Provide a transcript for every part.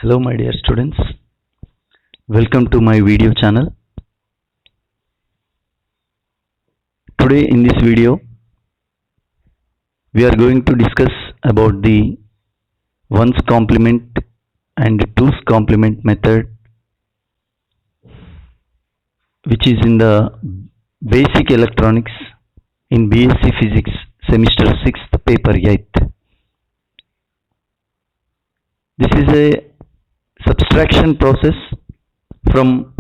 Hello my dear students, welcome to my video channel. Today in this video we are going to discuss about the ones complement and twos complement method, which is in the basic electronics in BSc Physics semester 6th paper 8th. This is a subtraction process from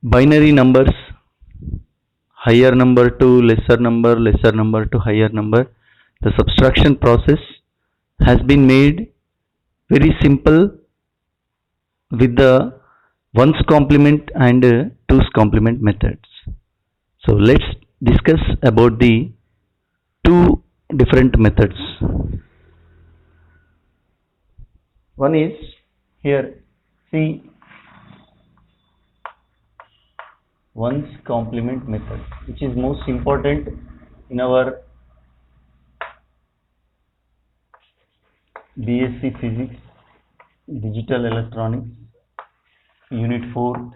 binary numbers, higher number to lesser number to higher number. The subtraction process has been made very simple with the ones complement and twos complement methods. So let's discuss about the two different methods. One is here, see, ones complement method, which is most important in our BSc Physics Digital Electronics Unit 4.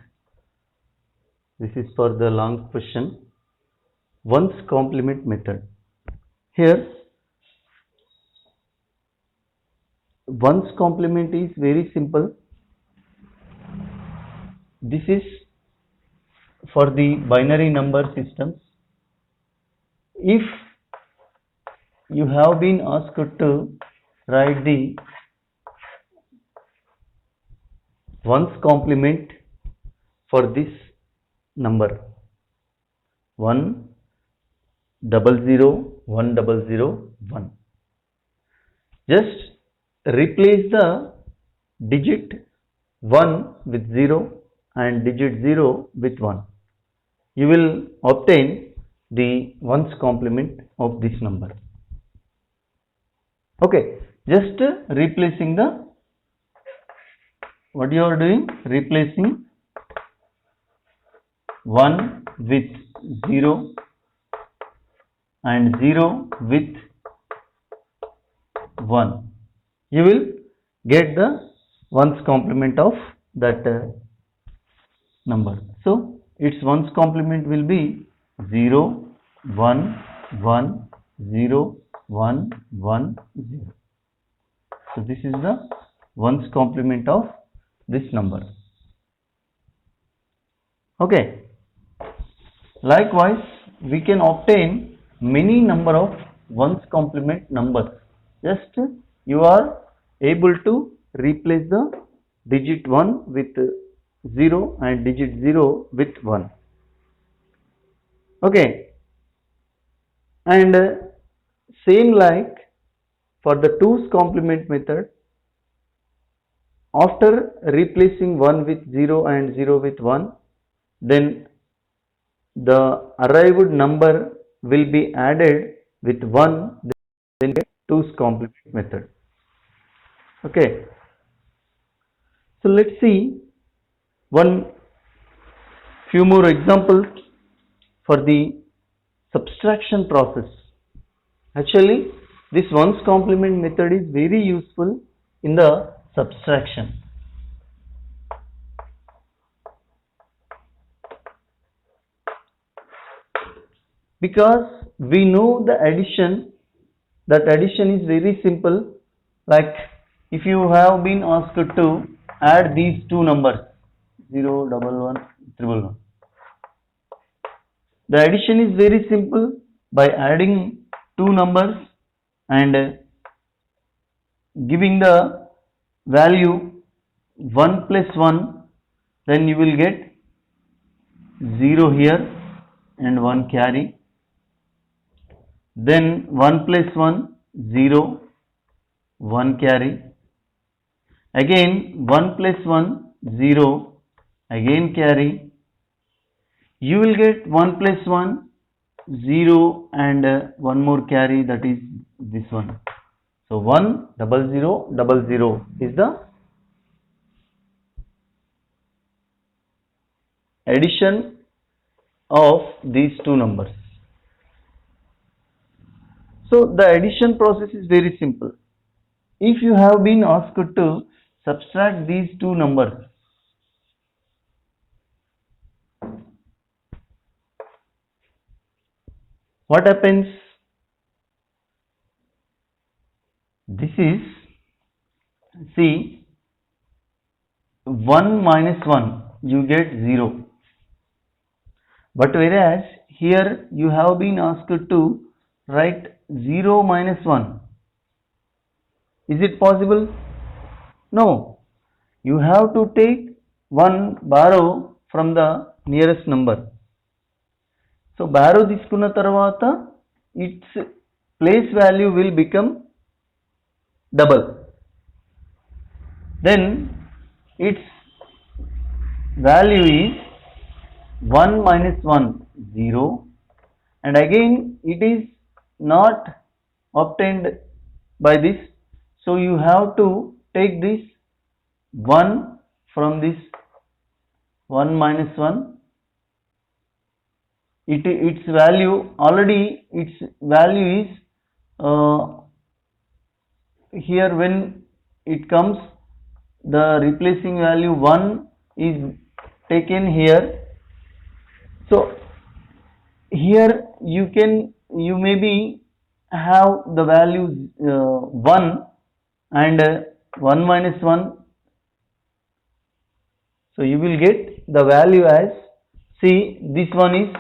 This is for the long question. Ones complement method. Here ones complement is very simple. This is for the binary number systems. If you have been asked to write the ones complement for this number 1 0 0 1 0 0 1, just replace the digit 1 with 0 and digit 0 with 1. You will obtain the ones complement of this number. Okay, just replacing the, what you are doing, replacing 1 with 0 and 0 with 1. You will get the ones complement of that number. So its ones complement will be 0 1 1 0 1 1 0. So this is the ones complement of this number. Okay. Likewise, we can obtain many number of ones complement numbers. Just you are able to replace the digit 1 with 0 and digit 0 with 1. Okay, and same like for the twos complement method, after replacing 1 with 0 and 0 with 1, then the arrived number will be added with 1, then twos complement method. Okay, so let's see few more examples for the subtraction process. Actually, this ones complement method is very useful in the subtraction. Because we know the addition, that addition is very simple. Like if you have been asked to add these two numbers 0 1 1 1 1, the addition is very simple. By adding two numbers and giving the value 1 plus 1, then you will get 0 here and 1 carry. Then 1 plus 1 0, 1 carry. Again 1 plus 1 0, again carry. You will get 1 plus 1 0 and one more carry, that is this one. So 1 0 0 0 0 is the addition of these two numbers. So the addition process is very simple. if you have been asked to subtract these two numbers, what happens? This is, see, 1 minus 1, you get 0. But whereas here you have been asked to write 0 minus 1. Is it possible? No. You have to take 1 borrow from the nearest number. So borrow తీసుకున్న తర్వాత its place value will become double. Then its value is 1 minus 1, 0, and again it is not obtained by this, so you have to take this 1 from this 1 minus 1. Its value, already its value is here when it comes, the replacing value 1 is taken here. So here you maybe have the value 1 and 1 minus 1. So you will get the value as, see, this one is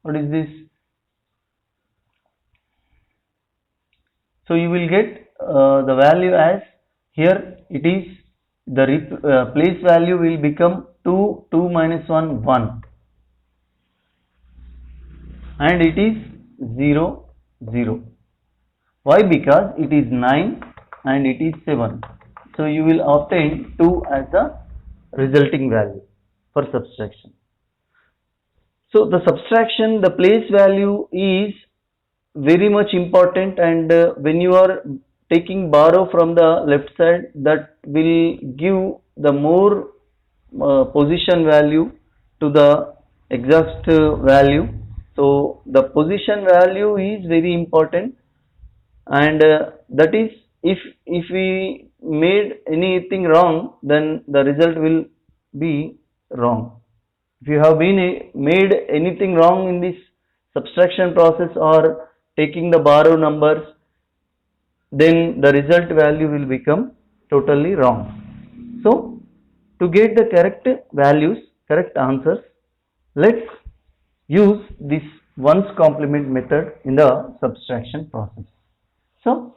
what is this? So you will get the value as, here it is, the place value will become 2, 2 minus 1, 1, and it is 0, 0. Why? Because it is 9 and it is 7. So you will obtain 2 as the resulting value for subtraction. So the subtraction, the place value is very much important, and when you are taking borrow from the left side, that will give the more position value to the exact value. So the position value is very important, and that is, if we made anything wrong, then the result will be wrong. If you have been made anything wrong in this subtraction process or taking the borrow numbers, then the result value will become totally wrong. So to get the correct values, correct answers, let's use this ones complement method in the subtraction process. So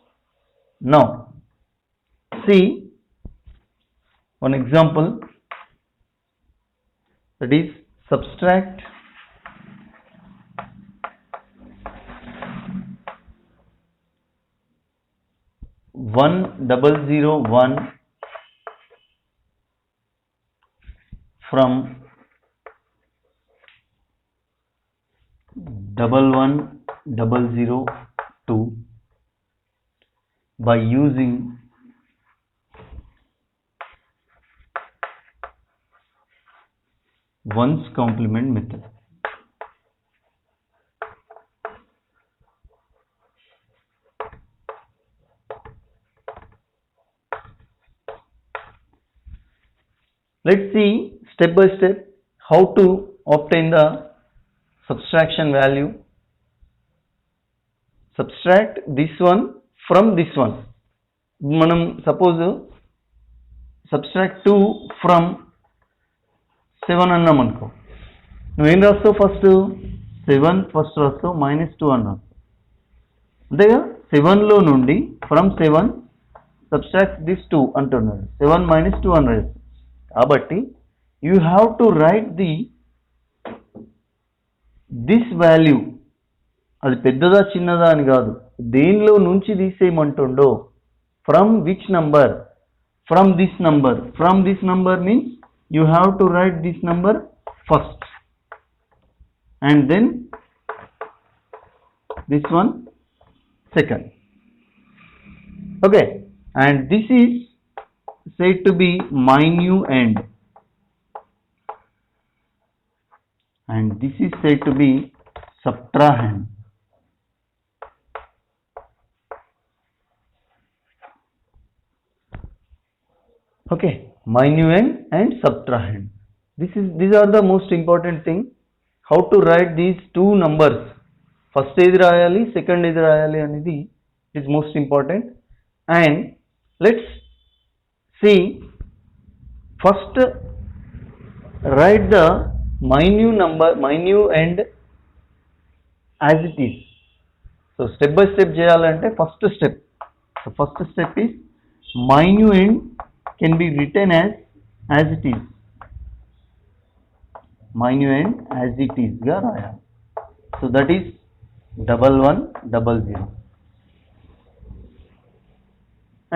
now see one example, that is subtract 1001 from 11002 by using ones complement method. Let's see step by step how to obtain the subtraction value. Subtract this one from this one. Manam suppose subtract 2 from 7 అన్నాం అనుకో, నువ్వేం రాస్తావు? First 7 first రాస్తావు, -2 అన్నావు అంతేగా. 7లో నుండి from 7 subtract this 2 అంటున్నాడు, 7 - 2 అన్నాడు. కాబట్టి you have to write this value. అది పెద్దదా చిన్నదా అని కాదు, దేనిలో నుంచి తీసేయమంటుండో, from which number, from this number. From this number means you have to write this number first and then this one second. Okay, and this is said to be minuend and this is said to be subtrahend. Okay, minuend and subtrahend. These are the most important thing. How to write these two numbers. First is rayali, second is rayali anidi is most important. And let's see. First, write the minuend as it is. So step by step చేయాలంటే first step. The first step is minuend can be written as it is. Minuend as it is గా రాయాలి. So that is 1100.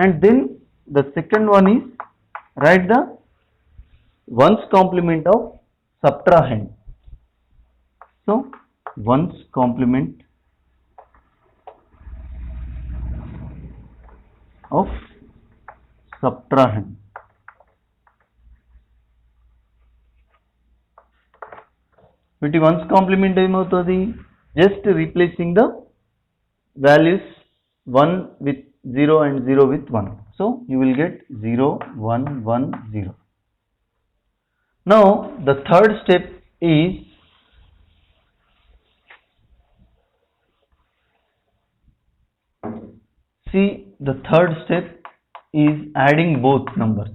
And then the second one is write the ones complement of subtrahend. So ones complement of subtrahend. వీటి once complement ఏమవుతుంది? Just replacing the values 1 with 0 and 0 with 1. So you will get 0, 1, 1, 0. Now the third step is the third step is adding both numbers.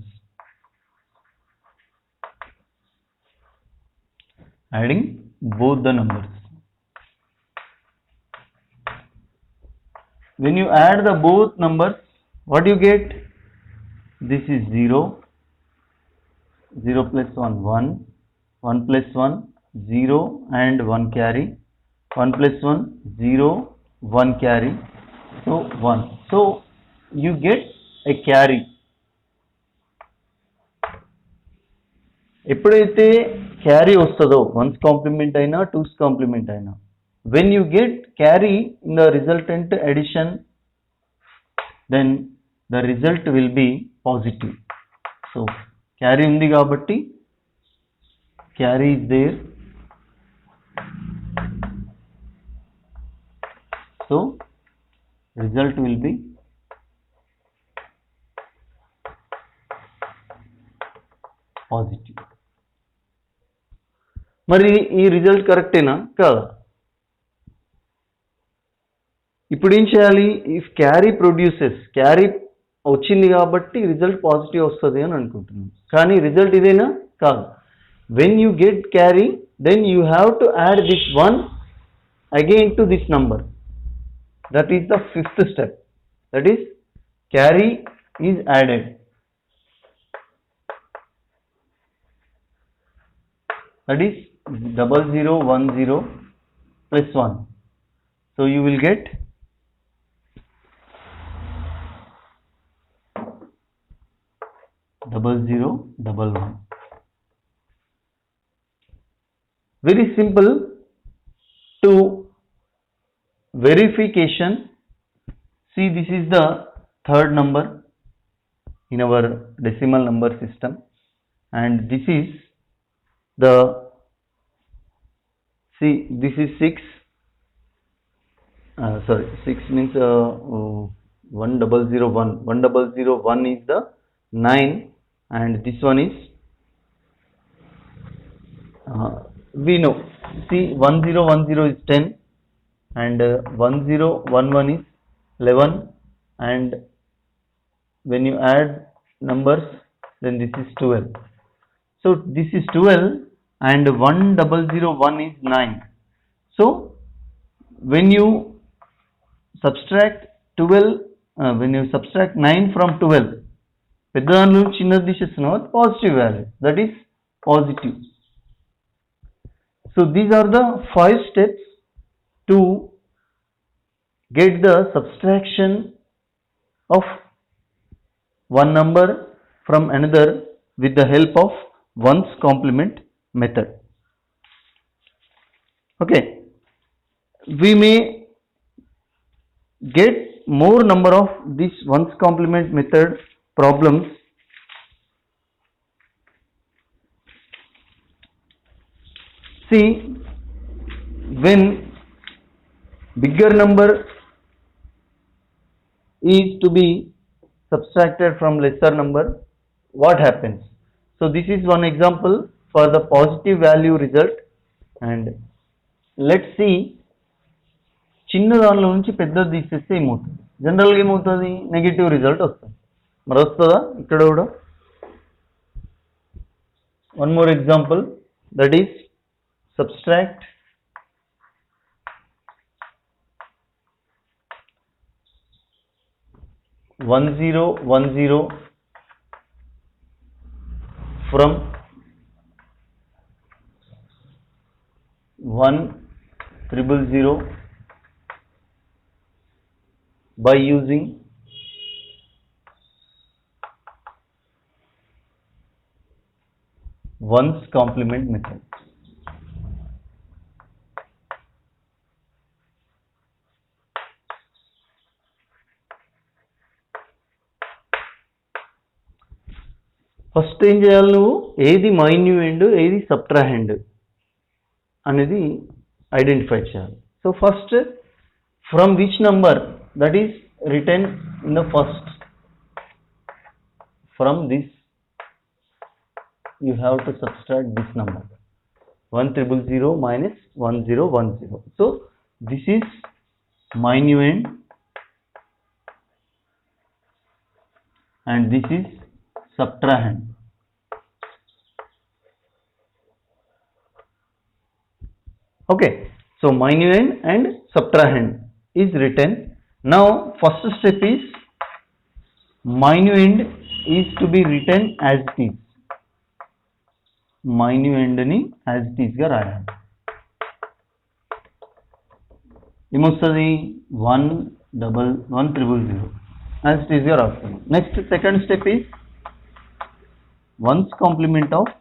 Adding both the numbers. When you add the both numbers, what you get? This is 0, 0 plus 1, 1, 1 plus 1, 0 and 1 carry, 1 plus 1, 0, 1 carry, so 1. So you get a carry. ఎప్పుడైతే carry వస్తుందో once complement అయినా twos complement అయినా, when you get carry in the resultant addition, then the result will be positive. So carry ఉంది కాబట్టి carry is there, so result will be positive. మరి ఈ result కరెక్టేనా కాదా? ఇప్పుడు ఏం చేయాలి? ఇఫ్ క్యారీ ప్రొడ్యూసెస్, క్యారీ వచ్చింది కాబట్టి రిజల్ట్ పాజిటివ్ వస్తుంది అని అనుకుంటున్నాను, కానీ రిజల్ట్ ఇదేనా? కాదు. When you get carry, then you have to add this one again to this number. That is the fifth step. That is carry is added. That is 0010 plus 1. So you will get 0011. Very simple. To verification, see, this is the third number in our decimal number system, and this is this is 6. 6 means 1001. 1001 is the 9, and this one is we know. See, 1010 is 10, and 1011 is 11, and when you add numbers, then this is 12. So this is 12 and 1001 is 9. So when you subtract 12, when you subtract 9 from 12, పెద్దదానిలో చిన్నది తీసేస్తున్నావు, positive value, that is positive. So these are the 5 steps to get the subtraction of one number from another with the help of ones complement method. Okay, we may get more number of this ones complement method problems. See, when bigger number is to be subtracted from lesser number, what happens. So this is one example for the positive value result, and let's see చిన్న దానిలో నుంచి పెద్దది తీసేస్తే ఏమవుతుంది. జనరల్గా ఏమవుతుంది, negative result వస్తుంది. మరి వస్తుందా ఇక్కడ కూడా? One more example, that is subtract 1010 from 1000 by using ones complement method. First ఏం చేయాలి, నువ్వు ఏది మైన్యూఎండ్ ఏది సబ్ట్రాహెండ్ అనేది ఐడెంటిఫై చేయాలి. So first from which number that is return in the first, from this you have to subtract this number 1000 minus 1010. So this is minuend and this is subtrahend. Okay, so minuend and subtrahend is written. Now first step is minuend is to be written as it is. minuend ని as it is గా రాయాలి. ఏమొస్తుంది, 1000 as it is గా రాస్తాను. Next second step is one's complement of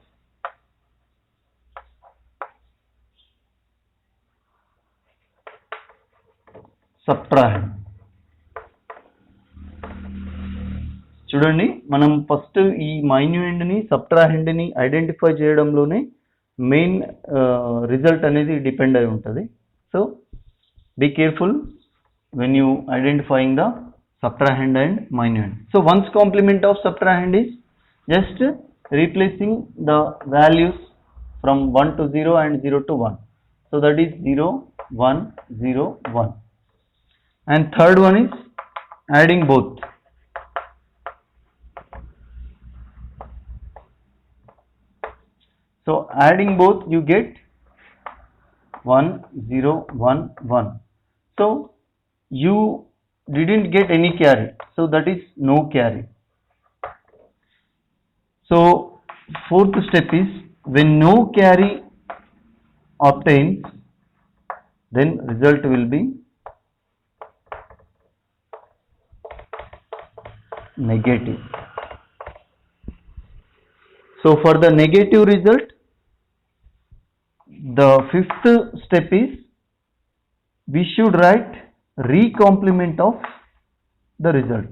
subtrahend. చూడండి, మనం first ఈ మైన్యూఎండ్ని సబ్ట్రాహెండ్ని ఐడెంటిఫై చేయడంలోనే మెయిన్ రిజల్ట్ అనేది డిపెండ్ అయి ఉంటుంది. So be careful when you identifying the subtrahend and minuend. So ones complement of subtrahend is just replacing the values from 1 to 0 and 0 to 1. So that is 0 1 0 1. And third one is adding both. So adding both you get 1 0 1 1. So you didn't get any carry, so that is no carry. So fourth step is when no carry obtains, then result will be negative. So for the negative result, the fifth step is we should write recomplement of the result.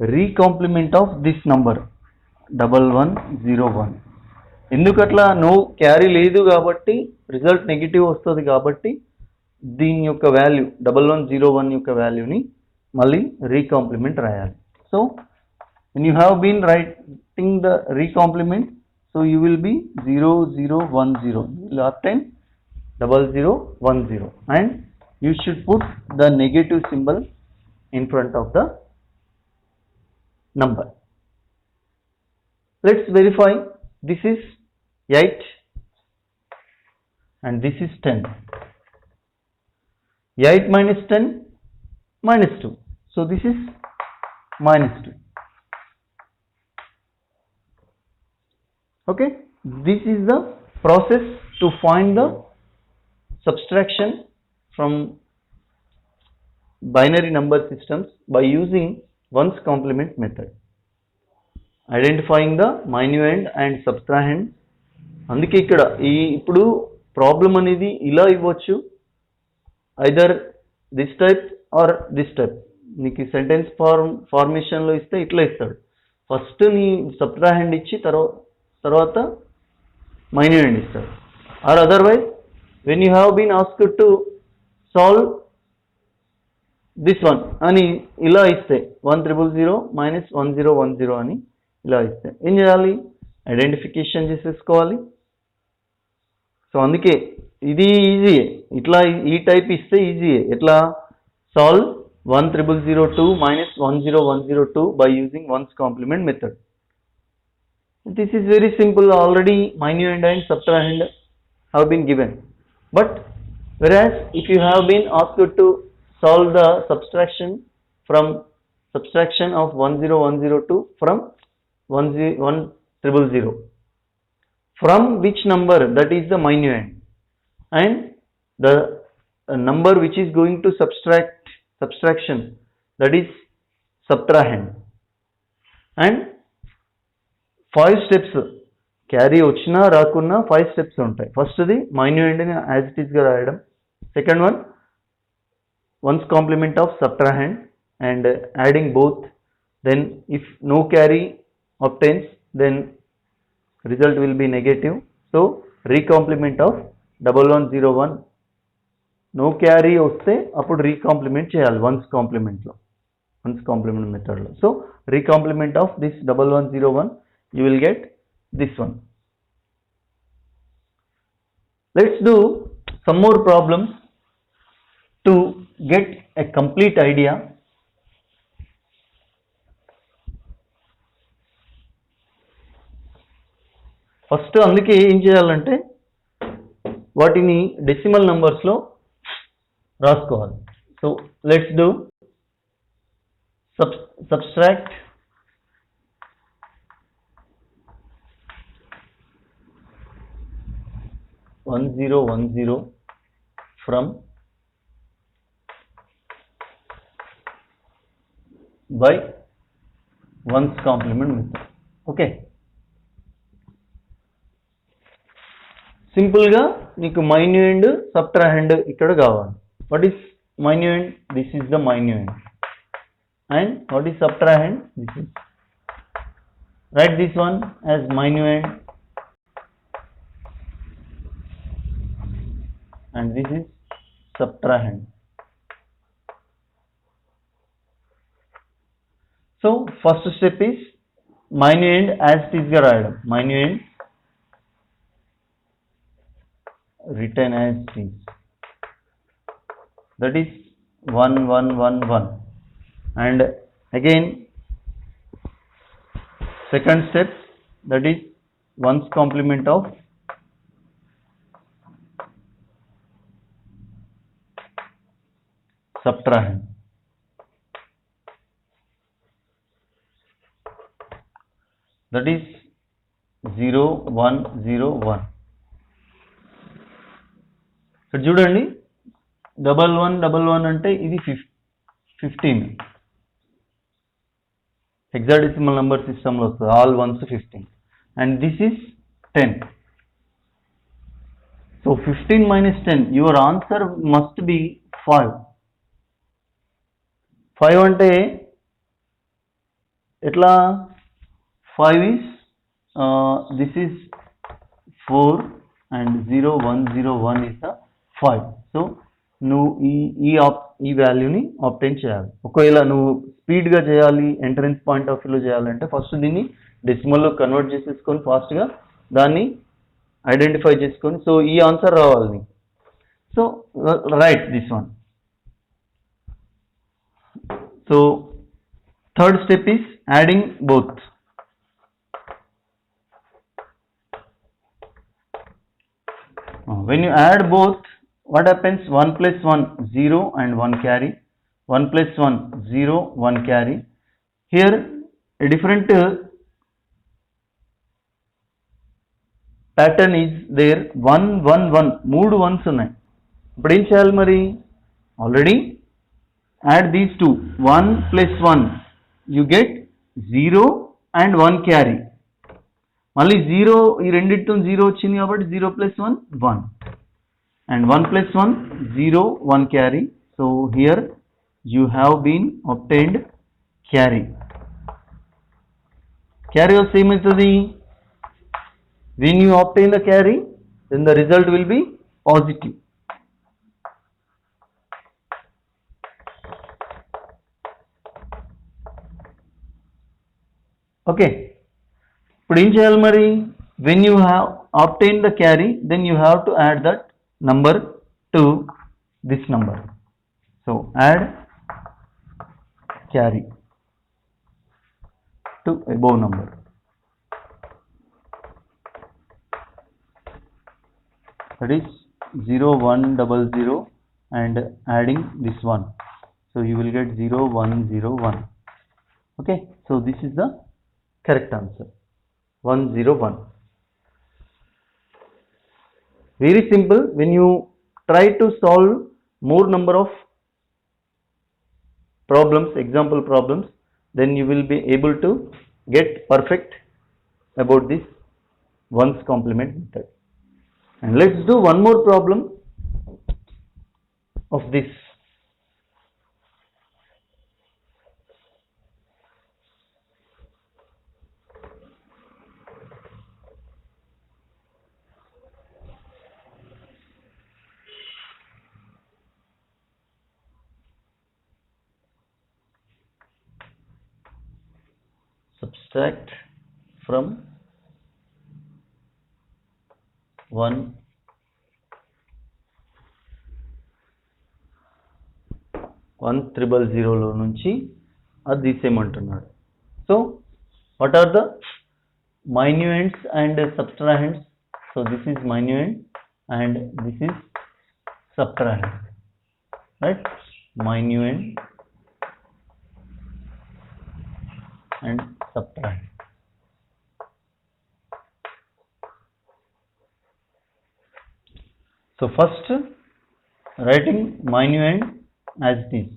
Recomplement of this number 1101. ఎందుకట్లా no carry లేదు కాబట్టి result negative వస్తుంది కాబట్టి దీని యొక్క value 1101 యొక్క వాల్యూని మళ్ళీ రీకాంప్లిమెంట్ రాయాలి. So when you have been writing the recomplement, so you will be 0010, you will obtain 0010 and you should put the negative symbol in front of the number. Let's verify. This is 8 and this is 10. 8 minus 10 minus 2. So this is minus 2. Okay, this is the process to find the subtraction from binary number systems by using ones complement method. Identifying the minuend and subtrahend. అందుకే ఇక్కడ ఇప్పుడు problem అనేది ఇలా ఇవ్వచ్చు, either this type or this type. నీకు sentence ఫార్మేషన్లో ఇస్తే ఇట్లా ఇస్తాడు, ఫస్ట్ నీ సబ్ట్రాహెండ్ ఇచ్చి తర్వాత minuend ఇస్తాడు. Or otherwise when you have been asked to solve this one అని ఇలా ఇస్తే 1000 మైనస్ 1010 అని ఇలా ఇస్తే ఏం చేయాలి? ఐడెంటిఫికేషన్ చేసేసుకోవాలి. సో అందుకే ఇది ఈజీయే, ఇట్లా ఈ టైప్ ఇస్తే ఈజీయే. ఎట్లా solve 1002 minus 10102 by using ones complement method. This is very simple, already minuend and subtrahend have been given. But whereas if you have been asked to solve the subtraction of 10102 from 1000, from which number, that is the minuend, and the number which is going to subtraction, that is subtrahend, and 5 steps carry వచ్చినా రాకున్నా 5 steps ఉంటాయి. ఫస్ట్ది మైన్యూఎండ్ని as it ఈస్గా రాయడం, second one one's complement of subtrahend and adding both, then if no carry obtains then result will be negative, so recomplement of 1101. No carry వస్తే అప్పుడు recomplement చేయాలి one's complement మెథడ్లో. So recomplement of this 1101 you will get this one. Let's do some more problems to get a complete idea. First అందుకే ఏం చేయాలంటే వాటిని decimal నంబర్స్లో రాసుకోవాలి. So let's do subtract 1010 from by ones complement method. Okay, సింపుల్గా నీకు minuend subtrahend ఇక్కడ కావాలి. What is minuend? This is the minuend. And what is subtrahend? This is. Right this one as minuend and this is subtrahend. So first step is minuend as it is ga rayadam. Minuend written as is, that is 1111. And again second step, that is ones complement of subtrahend. That is 0101. ఇక్కడ చూడండి 1111 అంటే ఇది 15 hexadecimal number సిస్టంలో వస్తుంది, all once 15, and this is 10. So 15 minus 10, your answer must be 5. 5 అంటే ఎట్లా? 5 is this is 4 and 0101 is the 5. So నువ్వు ఈ వాల్యూని ఆబ్టైన్ చేయాలి. ఒకవేళ నువ్వు స్పీడ్గా చేయాలి, ఎంట్రన్స్ పాయింట్ ఆఫ్ వ్యూలో చేయాలంటే ఫస్ట్ దీన్ని డెసిమల్లో కన్వర్ట్ చేసేసుకొని ఫాస్ట్గా దాన్ని ఐడెంటిఫై చేసుకొని సో ఈ ఆన్సర్ రావాలి నీకు. So right this one. So third step is adding both. When you add both, what happens? 1 plus 1 0 and 1 carry, 1 plus 1 0 1 carry. Here a different pattern is there. 1 1 1 మూడు once ఉన్నాయి. ఇప్పుడు ఏం చేయాలి మరి? Already add these two, 1 plus 1 you get 0 and 1 carry. మళ్ళీ 0 ఈ రెండింటితో 0 వచ్చింది కాబట్టి 0 plus 1 1 and 1 plus 1 0 1 carry. So here you have been obtained carry. Carry వస్తే ఏమవుతుంది? When you obtain the carry, then the result will be positive. Okay, ఇప్పుడు ఏం చేయాలి మరి? when you have obtained the carry, then you have to add that number to this number. So add carry to above number. That is 0100 and adding this one. So you will get 0101. Okay, so this is the correct answer, 101. Very simple. When you try to solve more number of problems, example problems, then you will be able to get perfect about this ones complement method. And let's do one more problem of this. Subtract from 1,000 లో నుంచి అది తీసేయమంటున్నాడు. So what are the minuends and subtrahends? So this is minuend and this is subtrahend, right? Minuend and subtrahend. So first writing minuend as this.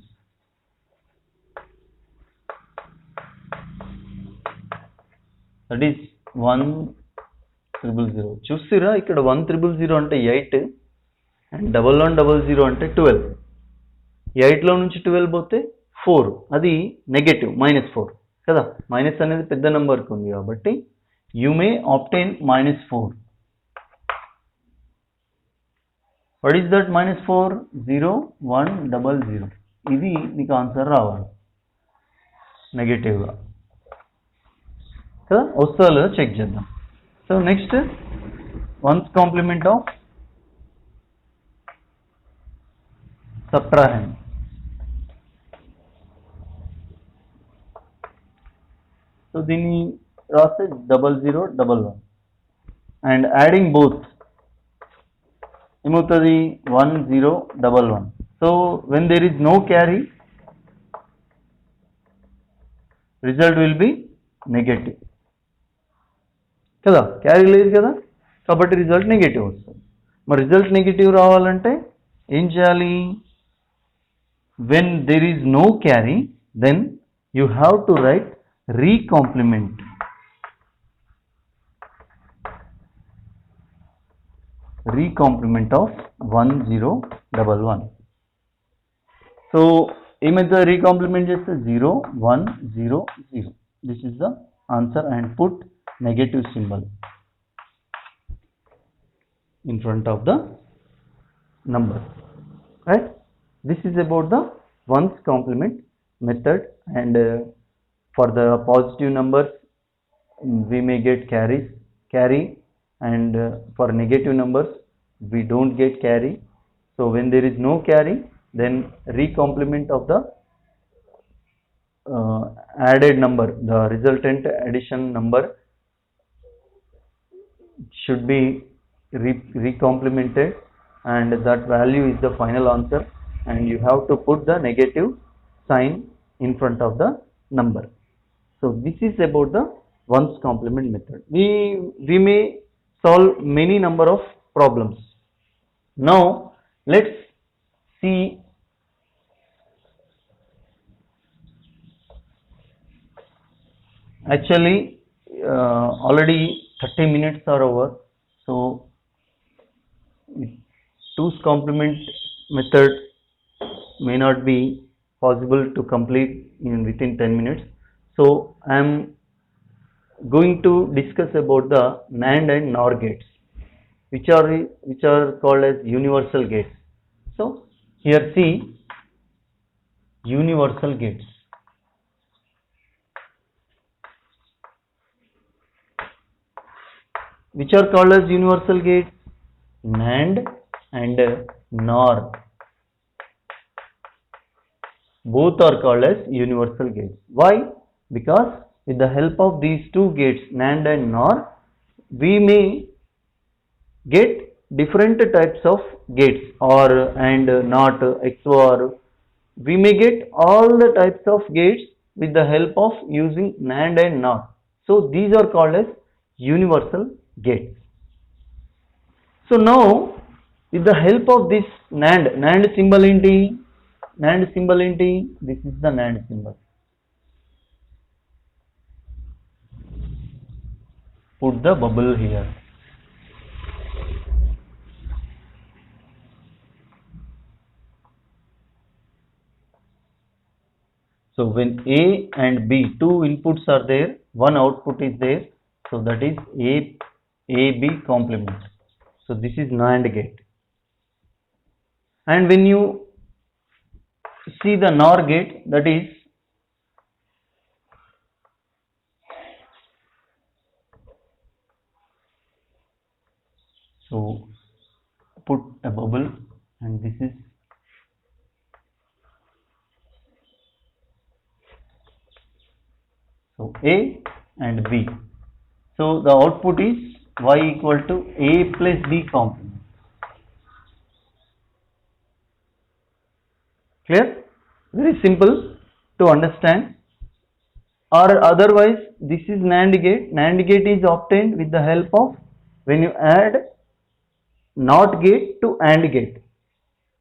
That is 1,000. చూసిరా ఇక్కడ 1,000 అంటే 8 and 1100 అంటే 12. 8లో నుంచి 12 పోతే 4, అది నెగటివ్ -4 కదా. మైనస్ అనేది పెద్ద నెంబర్కి ఉంది కాబట్టి you may obtain -4. What is that -4? 0100. ఇది నీకు ఆన్సర్ రావాలి నెగటివ్గా కదా. వస్తుందో లేదో చెక్ చేద్దాం. So next one's complement of subtrahend. So దీన్ని రాస్తే 0011 అండ్ యాడింగ్ బోత్ ఏమవుతుంది? 1011. So when there is no carry, result will be negative కదా. క్యారీ లేదు కదా కాబట్టి రిజల్ట్ నెగటివ్ వస్తుంది. మరి రిజల్ట్ నెగటివ్ రావాలంటే ఏం చేయాలి? When there is no carry, then you have to write recomplement. Recomplement of 1011. So ఏమైతే recomplement చేస్తే 0100. This is the answer and put negative symbol in front of the number, right? This is about the ones complement method. And for the positive numbers we may get carry, and for negative numbers we don't get carry. So when there is no carry, then recomplement of the added number, the resultant addition number should be recomplemented, and that value is the final answer, and you have to put the negative sign in front of the number. So this is about the ones complement method. We may solve many number of problems. Now let's see actually already 30 minutes are over. So 2's complement method may not be possible to complete within 10 minutes. So I am going to discuss about the NAND and NOR gates, which are called as universal gates. So here see universal gates. which are called as universal gates? NAND and NOR. Both are called as universal gates. Why? Because with the help of these two gates, NAND and NOR, we may get different types of gates, OR and NOT, XOR. We may get all the types of gates with the help of using NAND and NOR. So these are called as universal gates. So now with the help of this NAND symbol ఏంటి? NAND symbol ఏంటి? This is the NAND symbol. Put the bubble here. So when A and B, two inputs are there, one output is there, so that is AB complement. So this is NAND gate. And when you see the NOR gate, that is so put a bubble, and this is so A and B. So the output is Y equal to A plus B complement. Clear? Very simple to understand. Or otherwise, this is NAND gate. NAND gate is obtained with the help of when you add NOT gate to AND gate.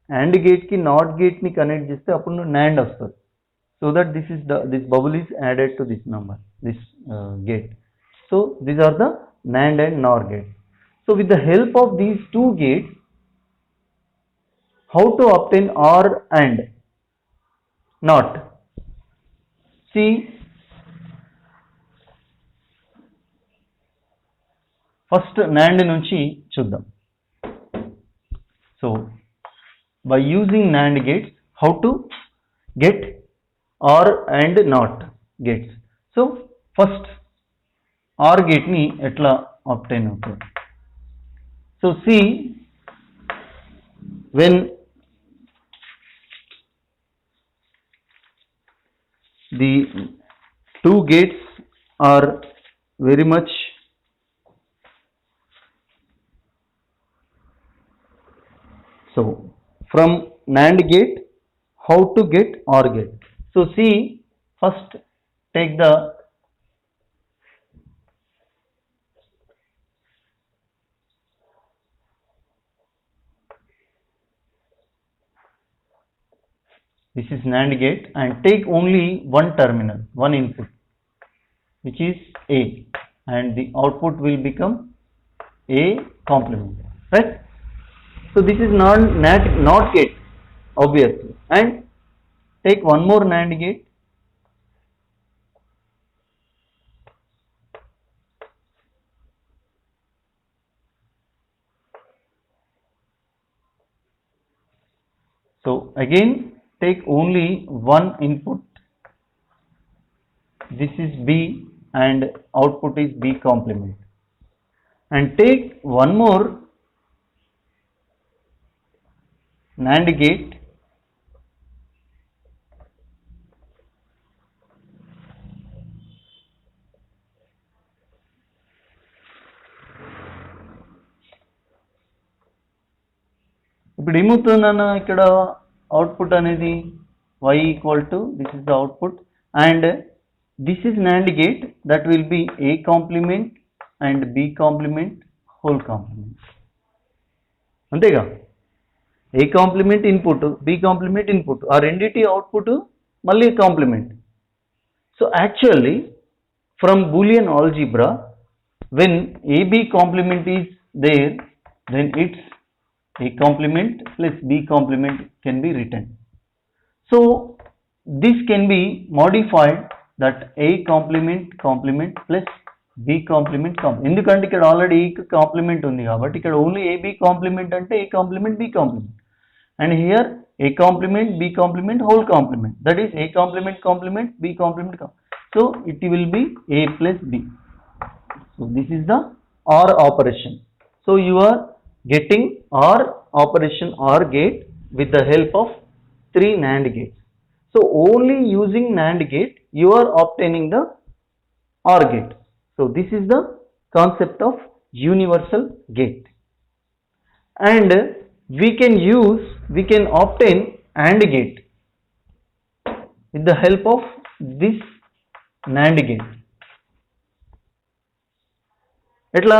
AND gate ki NOT gate ni connect cheste appudu NAND vastadi. So that this bubble is added to this number, this gate. So these are the NAND and NOR gates. So with the help of these two gates, how to obtain OR and NOT? See, first NAND nunchi chuddam. So by using NAND gates, how to get OR and NOT gates? So first OR gate ni etla obtain avutundi? So see, when the two gates are very much so from NAND gate, how to get OR gate? So see, first take the this is NAND gate, and take only one terminal, one input, which is A, and the output will become A complement, right? So this is NOT gate, obviously, and take one more NAND gate. So again take only one input, this is B, and output is B complement, and take one more NAND gate, ఇప్పుడు ఏమవుతుందన్న ఇక్కడ output అనేది y equal to this is the output, and this is NAND gate, that will be A complement and B complement whole complement. అంతేగా, A complement input, B complement input, ఆ రెండిటి output మళ్ళీ complement. So actually from Boolean algebra, when AB complement is there, then its A complement plus B complement can be written. So this can be modified, that A complement plus B complement ఎందుకంటే ఇక్కడ already A complement ఉంది కాబట్టి ఇక్కడ only AB complement అంటే A complement B complement, and here A complement B complement whole complement, that is A complement B complement. So it will be A plus B. So this is the OR operation. So you are getting OR operation, OR gate with the help of 3 NAND gates. So only using NAND gate you are obtaining the OR gate. So this is the concept of universal gate. And we can obtain AND gate with the help of this NAND gate. ఎట్లా?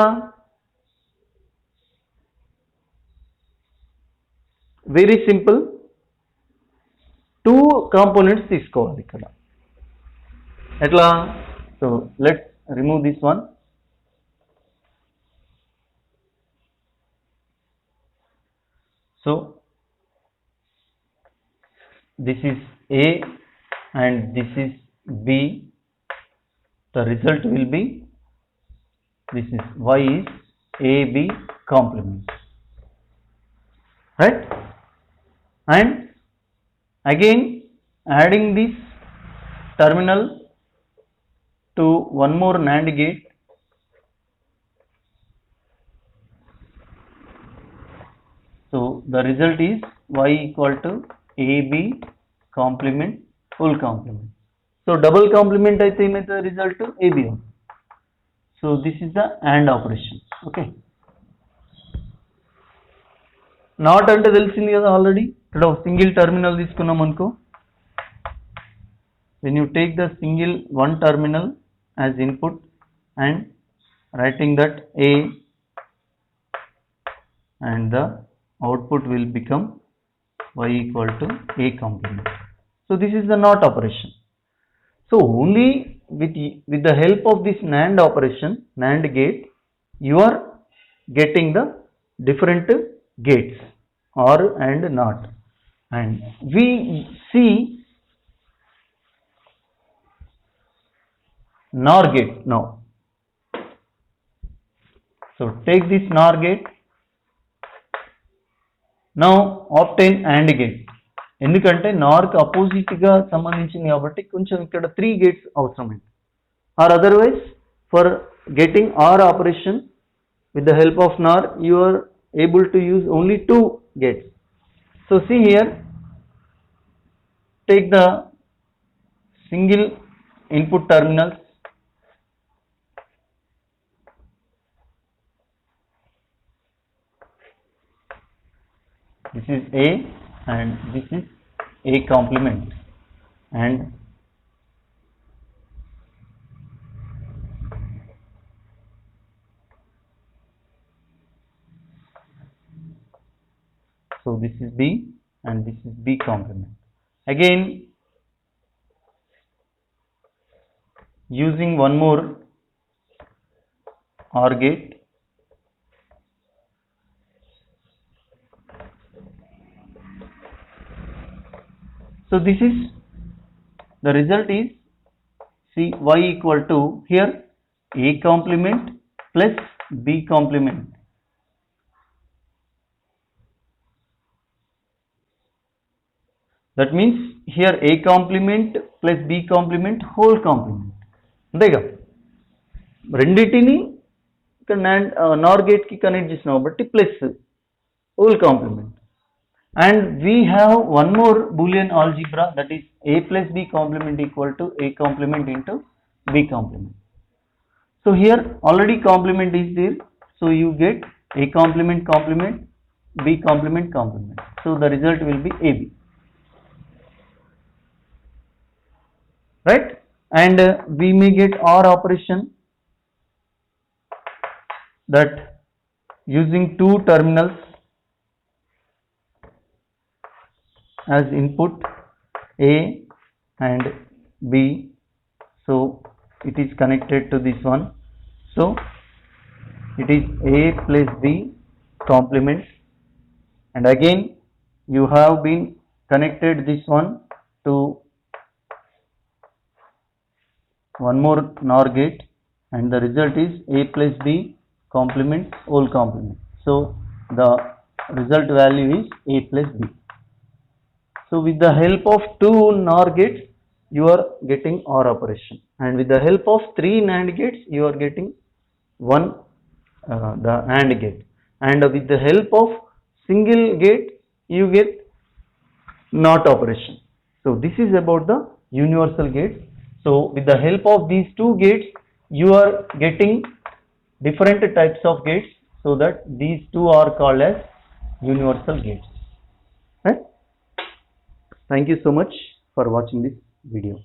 Very simple. 2 components తీసుకోవాలి ఇక్కడ. ఎట్లా? So let's remove this one. So this is A and this is B. The result will be, this is Y is AB complement, right? And again adding this terminal to one more NAND gate. So the result is Y equal to AB complement full complement. So double complement అయితే ఏమైతే result AB. So this is the AND operation. Okay. Not అంటే తెలిసింది కదా already. ఇక్కడ ఒక single terminal తీసుకున్నాం అనుకో. when you take the single one terminal as input and writing that A, and the output will become Y equal to A complement. So this is the NOT operation. So only with the help of this NAND operation, NAND gate, you are getting the different gates, OR and NOT. And we see NOR gate now. So take this NOR gate. Now obtain AND gate. ఎందుకంటే నార్కి అపోజిట్గా సంబంధించింది కాబట్టి కొంచెం ఇక్కడ 3 gates అవసరమైంది. Or otherwise for getting OR operation with the help of NOR you are able to use only 2 gates. So see here, take the single input terminals. This is A and this is A complement, and so this is B and this is B complement. Again using one more OR gate. So this is the result is, see, Y equal to here A complement plus B complement. That means here A complement plus B complement whole complement. అంతేగా, రెండింటిని ఇక్కడ నార్ gate కి connect చేసినాం కాబట్టి plus whole complement. And we have one more Boolean algebra, that is A plus B complement equal to A complement into B complement. So here already complement is there, so you get A complement complement, B complement complement. So the result will be AB, right? And we may get OR operation, that using 2 terminals as input A and B, so it is connected to this one. So it is A plus B complement, and again you have been connected this one to one more NOR gate, and the result is A plus B complement whole complement. So the result value is A plus B. So with the help of 2 NOR gates you are getting OR operation, and with the help of 3 NAND gates you are getting 1 the AND gate, and with the help of single gate you get NOT operation. So this is about the universal gates. So with the help of these two gates you are getting different types of gates, so that these two are called as universal gates. Right? Thank you so much for watching this video.